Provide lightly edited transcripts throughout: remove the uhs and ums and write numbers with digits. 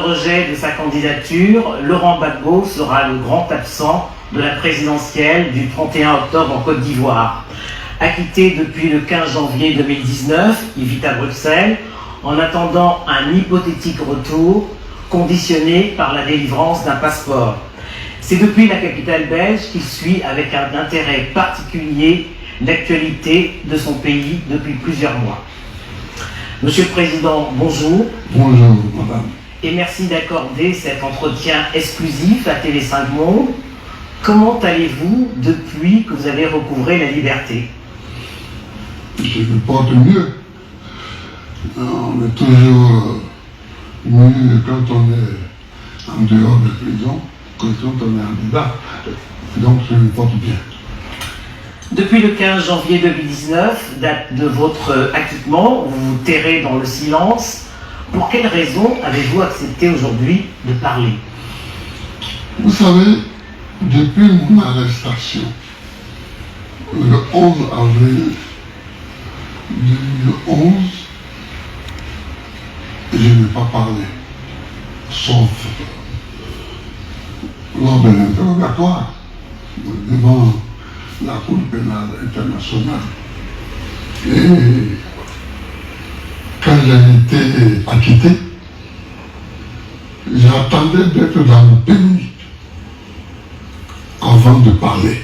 rejet de sa candidature, Laurent Gbagbo sera le grand absent de la présidentielle du 31 octobre en Côte d'Ivoire. Acquitté depuis le 15 janvier 2019, il vit à Bruxelles en attendant un hypothétique retour conditionné par la délivrance d'un passeport. C'est depuis la capitale belge qu'il suit avec un intérêt particulier l'actualité de son pays depuis plusieurs mois. Monsieur le Président, bonjour. Bonjour, madame. Et merci d'accorder cet entretien exclusif à TV5 Monde. Comment allez-vous depuis que vous avez recouvré la liberté? Je me porte mieux. On est toujours mieux quand on est en dehors de prison que quand on est en dedans. Donc je me porte bien. Depuis le 15 janvier 2019, date de votre acquittement, vous vous tairez dans le silence. Pour quelles raisons avez-vous accepté aujourd'hui de parler? Vous savez, depuis mon arrestation, le 11 avril 2011, je n'ai pas parlé, sauf lors de l'interrogatoire devant la Cour pénale internationale. Et quand j'ai été acquitté, j'attendais d'être dans mon pays avant de parler.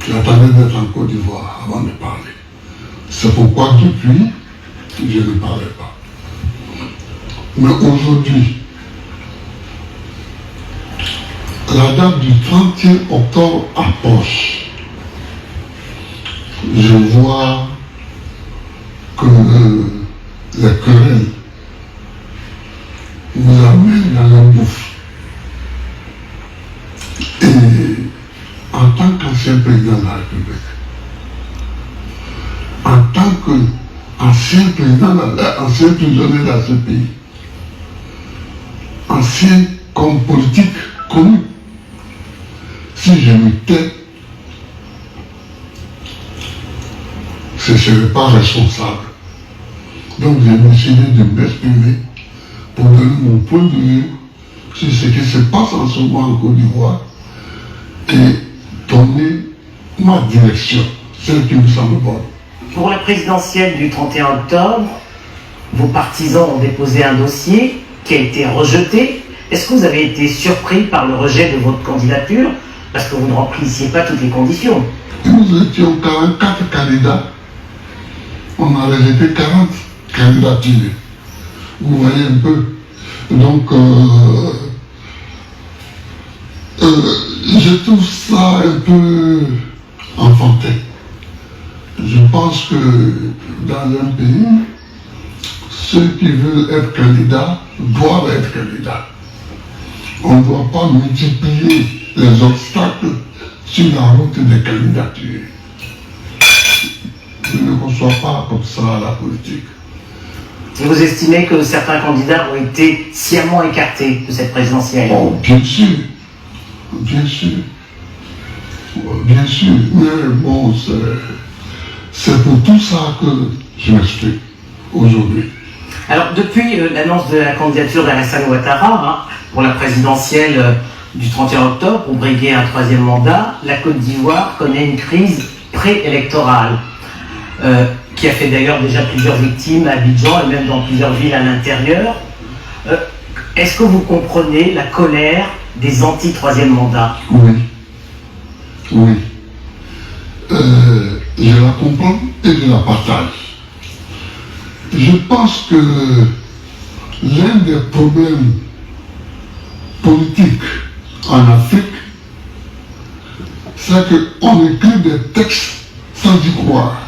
J'attendais d'être en Côte d'Ivoire avant de parler. C'est pourquoi depuis, je ne parlais pas. Mais aujourd'hui, la date du 31 octobre approche. Je vois que les querelles nous amènent dans un gouffre. Et en tant qu'ancien président de la République, en tant qu'ancien ancien prisonnier dans ce pays, ancien comme politique connu, si je me tais, je ne serai pas responsable. Donc j'ai décidé de m'exprimer pour donner mon point de vue sur ce qui se passe en ce moment en Côte d'Ivoire et donner ma direction, celle qui me semble bonne. Pour la présidentielle du 31 octobre, vos partisans ont déposé un dossier qui a été rejeté. Est-ce que vous avez été surpris par le rejet de votre candidature parce que vous ne remplissiez pas toutes les conditions? Nous étions 44 candidats. On a rejeté 40 candidatures. Vous voyez un peu. Donc, je trouve ça un peu enfantin. Je pense que dans un pays, ceux qui veulent être candidats doivent être candidats. On ne doit pas multiplier les obstacles sur la route des candidatures. Je ne conçois pas comme ça la politique. Et vous estimez que certains candidats ont été sciemment écartés de cette présidentielle? Oh, bien sûr. Bien sûr. Bien sûr. Mais bon, c'est pour tout ça que je m'explique aujourd'hui. Alors, depuis l'annonce de la candidature d'Alassane Ouattara pour la présidentielle du 31 octobre, pour briguer un troisième mandat, la Côte d'Ivoire connaît une crise préélectorale qui a fait d'ailleurs déjà plusieurs victimes à Abidjan et même dans plusieurs villes à l'intérieur. Est-ce que vous comprenez la colère des anti-troisième mandat? Oui. Oui. Je la comprends et je la partage. Je pense que l'un des problèmes politiques en Afrique, c'est qu'on écrit des textes sans y croire.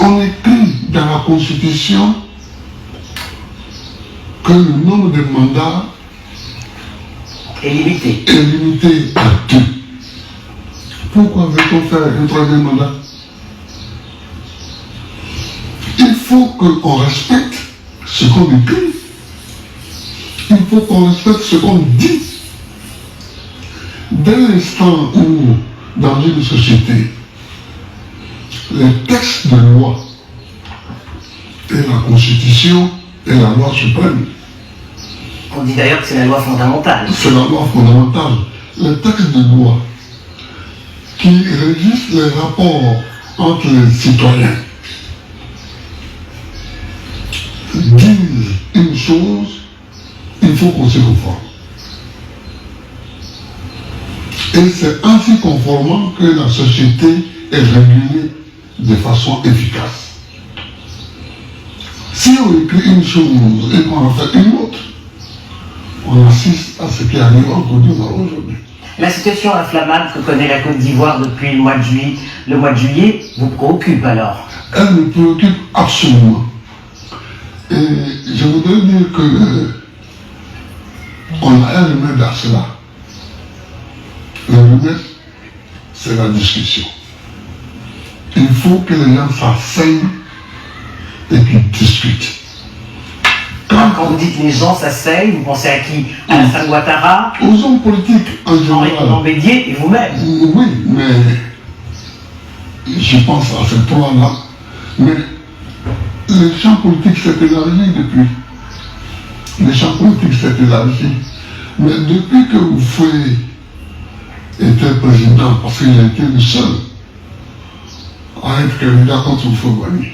On écrit dans la Constitution que le nombre de mandats est limité. Est limité à 2. Pourquoi veut-on faire un troisième mandat? Il faut qu'on respecte ce qu'on écrit. Il faut qu'on respecte ce qu'on dit. Dès l'instant où, dans une société, les textes de loi et la Constitution est la loi suprême. On dit d'ailleurs que c'est la loi fondamentale. C'est la loi fondamentale. Les textes de loi qui régissent les rapports entre les citoyens disent une chose, il faut qu'on s'y conforme. Et c'est en s'y conformant que la société est régulée de façon efficace. Si on écrit une chose et qu'on en fait une autre, on assiste à ce qui arrive en Côte d'Ivoire aujourd'hui. La situation inflammable que connaît la Côte d'Ivoire depuis le mois de juillet vous préoccupe alors? Elle me préoccupe absolument. Et je voudrais dire que on a un remède à cela. Le remède, c'est la discussion. Il faut que les gens s'asseyent et qu'ils discutent. Quand vous dites les gens s'asseyent, vous pensez à qui? À Alassane Ouattara, aux hommes politiques en général. Henri Bédier et vous-même? Oui, mais je pense à ces trois-là. Mais le champ politique s'est élargi depuis. Le champ politique s'est élargi. Mais depuis que Oufoué était président, parce qu'il a été le seul à être candidat contre Oufoué-Boigny.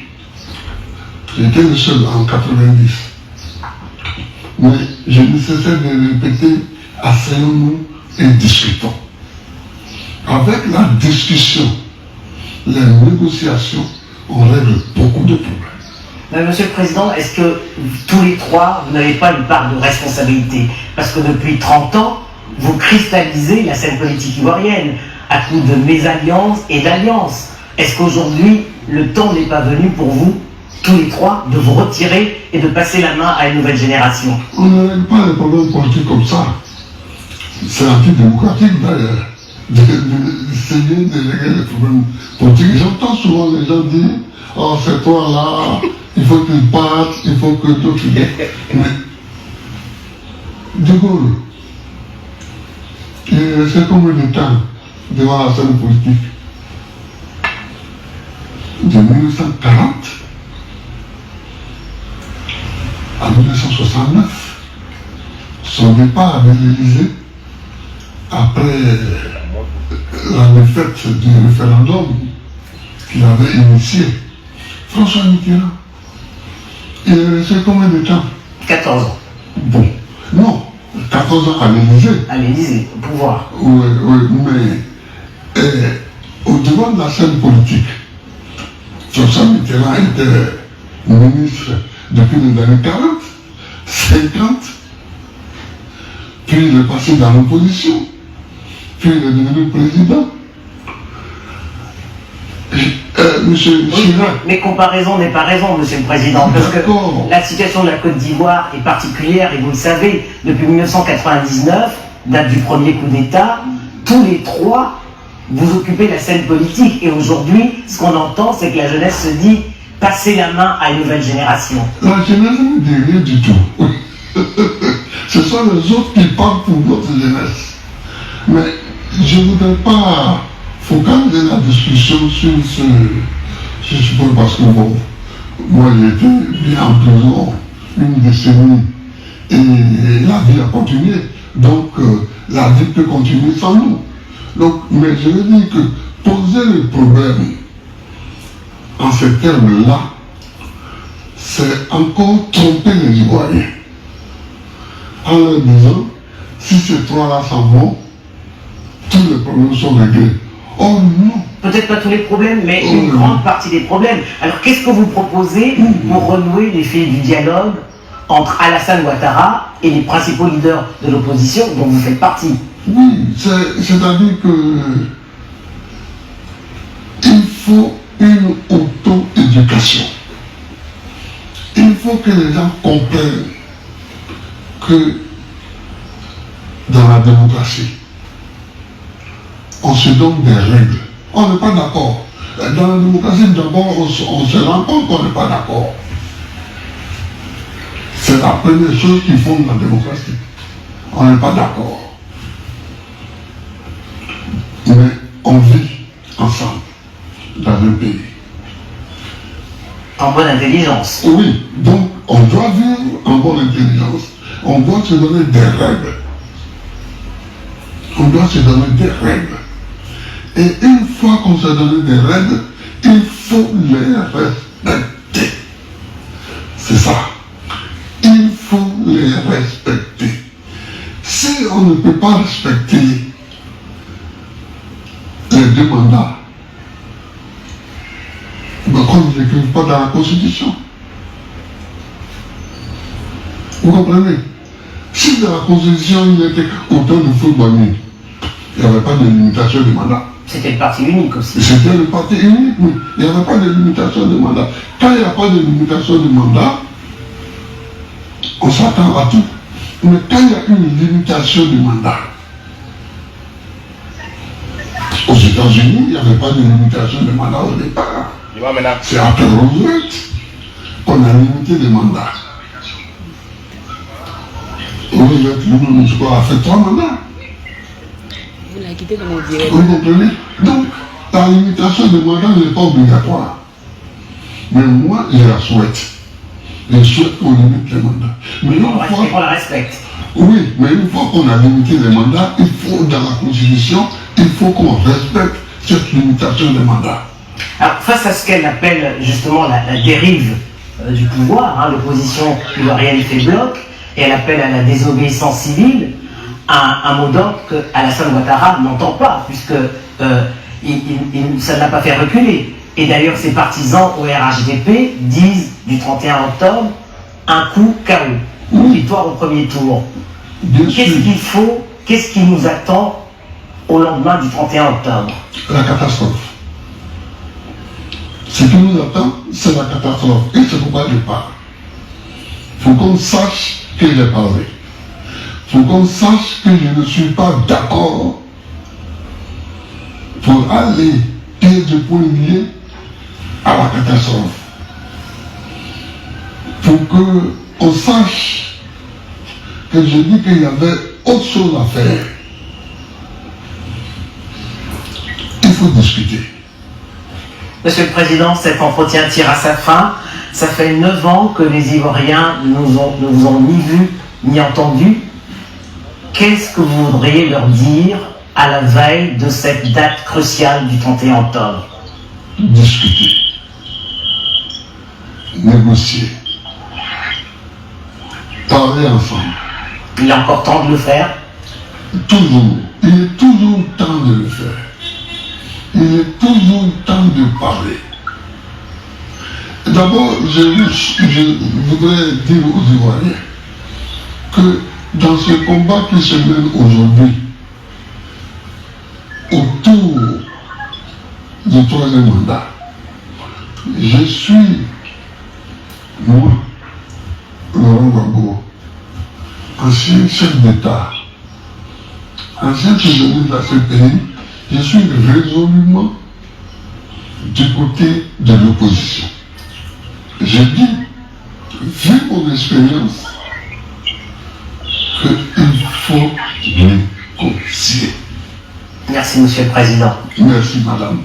J'étais le seul en 90. Mais je ne cessais de répéter, asseyons-nous et discutons. Avec la discussion, les négociations, on règle beaucoup de problèmes. Mais Monsieur le Président, est-ce que tous les trois, vous n'avez pas une part de responsabilité? Parce que depuis 30 ans, vous cristallisez la scène politique ivoirienne à coup de mésalliances et d'alliances. Est-ce qu'aujourd'hui, le temps n'est pas venu pour vous, tous les trois, de vous retirer et de passer la main à une nouvelle génération? On ne règle pas les problèmes politiques comme ça. C'est antidémocratique d'ailleurs, d'essayer de régler les problèmes politiques. J'entends souvent les gens dire, oh c'est toi là, il faut qu'il parte, il faut que d'autres viennent. Mais De Gaulle, il est resté combien de temps devant la scène politique? De 1940 à 1969, son départ avec l'Élysée, après la défaite du référendum qu'il avait initié, François Mitterrand, il est resté combien de temps? 14 ans. Bon, non, 14 ans à l'Élysée. À l'Élysée, au pouvoir. Oui, mais au-devant de la scène politique, François Mitterrand était ministre depuis les années 40, 50, puis il est passé dans l'opposition, puis il est devenu président. Monsieur Chirac. Mais comparaison n'est pas raison, Monsieur le Président, parce que la situation de la Côte d'Ivoire est particulière, et vous le savez, depuis 1999, date du premier coup d'État, tous les trois, vous occupez la scène politique, et aujourd'hui, ce qu'on entend, c'est que la jeunesse se dit, passez la main à une nouvelle génération. La jeunesse ne dit rien du tout. Ce sont les autres qui parlent pour notre jeunesse. Mais je ne voudrais pas focaliser la discussion sur ce point, parce que bon, moi j'ai été bien en prison une décennie et la vie a continué. Donc la vie peut continuer sans nous. Donc, mais je veux dire que poser le problème en ces termes-là, c'est encore tromper les Ivoiriens. En leur disant, si ces trois-là s'en vont, tous les problèmes sont réglés. Oh non! Peut-être pas tous les problèmes, mais une grande partie des problèmes. Alors qu'est-ce que vous proposez pour renouer l'effet du dialogue entre Alassane Ouattara et les principaux leaders de l'opposition dont vous faites partie? Oui, c'est-à-dire que il faut une auto-éducation. Il faut que les gens comprennent que dans la démocratie, on se donne des règles. On n'est pas d'accord. Dans la démocratie, d'abord, on se rend compte qu'on n'est pas d'accord. C'est la première chose qui fonde la démocratie. On n'est pas d'accord. Mais on vit ensemble dans un pays. En bonne intelligence. Oui, donc on doit vivre en bonne intelligence. On doit se donner des règles. On doit se donner des règles. Et une fois qu'on s'est donné des règles, il faut les respecter. C'est ça. Il faut les respecter. Si on ne peut pas respecter les deux mandats, ben qu'on ne l'écrive pas dans la Constitution. Vous comprenez? Si dans la Constitution il était autant de feu banni, il n'y avait pas de limitation de mandat. C'était le parti unique aussi. C'était le parti unique, mais il n'y avait pas de limitation de mandat. Quand il n'y a pas de limitation de mandat, on s'attend à tout. Mais quand il y a une limitation de mandat, aux États-Unis, il n'y avait pas de limitation de mandat au départ. C'est après Roosevelt qu'on a limité les mandats. Roosevelt, lui-même, je crois, a fait 3 mandats. Vous l'avez quitté comme on dirait. Vous comprenez? Donc, la limitation de mandat n'est pas obligatoire. Mais moi, je la souhaite. Je souhaite qu'on limite les mandats. Mais On la respecte. oui, mais une fois qu'on a limité les mandats, il faut, dans la Constitution, il faut qu'on respecte cette limitation des mandats. Alors, face à ce qu'elle appelle justement la dérive du pouvoir, hein, l'opposition ivoirienne fait bloc, et elle appelle à la désobéissance civile, un mot d'ordre que Alassane Ouattara n'entend pas, puisque ça ne l'a pas fait reculer. Et d'ailleurs, ses partisans au RHDP disent du 31 octobre, un coup KO, une victoire au premier tour. Qu'est-ce qu'il faut, qu'est-ce qui nous attend au lendemain du 31 octobre? La catastrophe. Ce qui nous attend, c'est la catastrophe. Et c'est pourquoi je parle. Il faut qu'on sache que j'ai parlé. Il faut qu'on sache que je ne suis pas d'accord pour aller pied de poing lié à la catastrophe. Pour qu'on sache que j'ai dit qu'il y avait autre chose à faire. Il faut discuter. Monsieur le Président, cet entretien tire à sa fin. Ça fait 9 ans que les Ivoiriens ne vous ont ni vu ni entendu. Qu'est-ce que vous voudriez leur dire à la veille de cette date cruciale du 31 octobre? Discuter. Négocier. Parler ensemble. Il est encore temps de le faire? Toujours. Il est toujours temps de le faire. Il est toujours temps de parler. D'abord, je voudrais dire aux Ivoiriens que dans ce combat qui se mène aujourd'hui autour du 3e mandat, je suis, moi, Laurent Gbagbo, ancien chef d'État, ancien prisonnier de la CPI, je suis résolument du côté de l'opposition. J'ai dit, vu mon expérience, qu'il faut négocier. Merci, Monsieur le Président. Merci, Madame.